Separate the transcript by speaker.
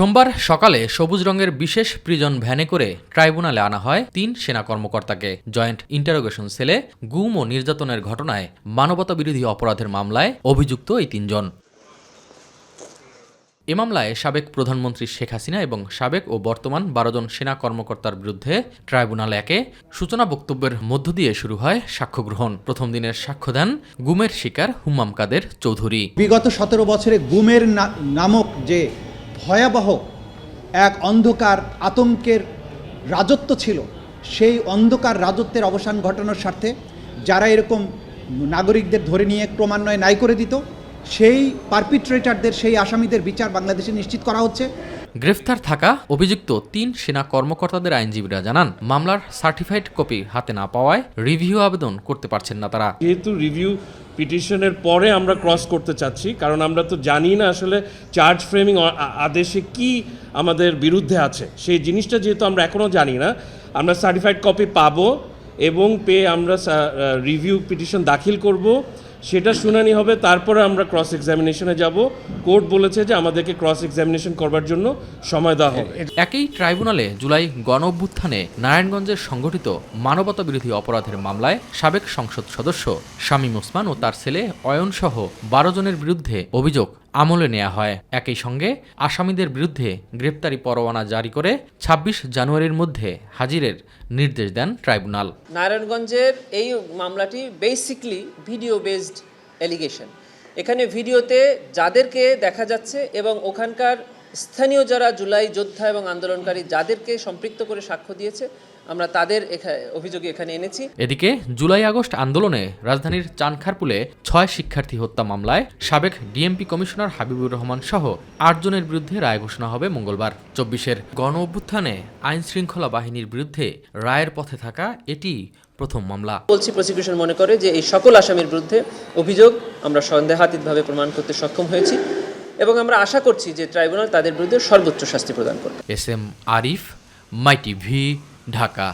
Speaker 1: সোমবার সকালে সবুজ রঙের বিশেষ প্রিজন ভ্যানে করে ট্রাইব্যুনালে আনা হয় ৩ সেনা কর্মকর্তাকে। জয়েন্ট ইন্টারোগেশন সেলে গুম ও নির্যাতনের ঘটনায় মানবতাবিরোধী অপরাধের মামলায় অভিযুক্ত এই ৩ জন। এ মামলায় সাবেক প্রধানমন্ত্রী শেখ হাসিনা এবং সাবেক ও বর্তমান ১২ জন সেনা কর্মকর্তার বিরুদ্ধে ট্রাইব্যুনাল ১-এ সূচনা বক্তব্যের মধ্য দিয়ে শুরু হয় সাক্ষ্য গ্রহণ। প্রথম দিনের সাক্ষ্য দেন গুমের শিকার হুম্মাম কাদের চৌধুরী।
Speaker 2: বিগত ১৭ বছরে গুমের নামক যে ভয়াবহ এক অন্ধকার আতঙ্কের রাজত্ব ছিল, সেই অন্ধকার রাজত্বের অবসান ঘটানোর স্বার্থে যারা এরকম নাগরিকদের ধরে নিয়ে ক্রমান্বয়ে নাই করে দিত, সেই পারপিট্রেটারদের, সেই আসামিদের বিচার বাংলাদেশে নিশ্চিত করা হচ্ছে।
Speaker 1: গ্রেফতার থাকা অভিযুক্ত ৩ সেনা কর্মকর্তাদের আইনজীবীরা জানান, মামলার সার্টিফাইড কপি হাতে না পাওয়ায় রিভিউ আবেদন করতে পারছেন না তারা।
Speaker 3: যেহেতু রিভিউ পিটিশনের পরে আমরা ক্রস করতে চাচ্ছি, কারণ আমরা তো জানি না আসলে চার্জ ফ্রেমিং আদেশে কি আমাদের বিরুদ্ধে আছে, সেই জিনিসটা যেহেতু আমরা এখনও জানি না, আমরা সার্টিফাইড কপি পাবো এবং পেয়ে আমরা রিভিউ পিটিশন দাখিল করব, সেটা শুনানি হবে, তারপরে আমরা ক্রস এক্সামিনেশনে যাব। কোর্ট বলেছে যে আমাদেরকে ক্রস এক্সামিনেশন করবার জন্য সময় দেওয়া হবে।
Speaker 1: একই ট্রাইব্যুনালে জুলাই গণঅভ্যুত্থানে নারায়ণগঞ্জের সংগঠিত মানবতাবিরোধী অপরাধের মামলায় সাবেক সংসদ সদস্য শামীম ওসমান ও তার ছেলে অয়নসহ ১২ জনের বিরুদ্ধে অভিযোগ আমলে নেওয়া হয়। একই সঙ্গে আসামিদের বিরুদ্ধে গ্রেপ্তারি পরোয়ানা জারি করে ২৬ জানুয়ারির মধ্যে হাজিরের নির্দেশ দেন ট্রাইব্যুনাল।
Speaker 4: নারায়ণগঞ্জের এই মামলাটি বেসিকলি ভিডিও বেসড অ্যালিগেশন। এখানে ভিডিওতে যাদেরকে দেখা যাচ্ছে এবং ওখানকার স্থানীয় যারা জুলাই যোদ্ধা এবং আন্দোলনকারী যাদেরকে সম্পৃক্ত করে সাক্ষ্য দিয়েছে, আমরা তাদের অভিযোগে এখানে এনেছি।
Speaker 1: এদিকে জুলাই আগস্ট আন্দোলনে রাজধানীর চানখারপুলে ৬ শিক্ষার্থী হত্যা মামলায় সাবেক ডিএমপি কমিশনার হাবিবুর রহমান সহ ৮ জনের বিরুদ্ধে রায় ঘোষণা হবে মঙ্গলবার। ২৪-এর গণ অভ্যুত্থানে আইন শৃঙ্খলা বাহিনীর বিরুদ্ধে রায়ের পথে থাকা এটি প্রথম মামলা।
Speaker 4: বলছি, প্রসিকিউশন মনে করে যে এই সকল আসামির বিরুদ্ধে অভিযোগ আমরা সন্দেহাতীতভাবে প্রমাণ করতে সক্ষম হয়েছি এবং আমরা আশা করছি যে ট্রাইব্যুনাল তাদের বিরুদ্ধে সর্বোচ্চ শাস্তি প্রদান করবে।
Speaker 1: এস এম আরিফ, মাই টিভি, ঢাকা।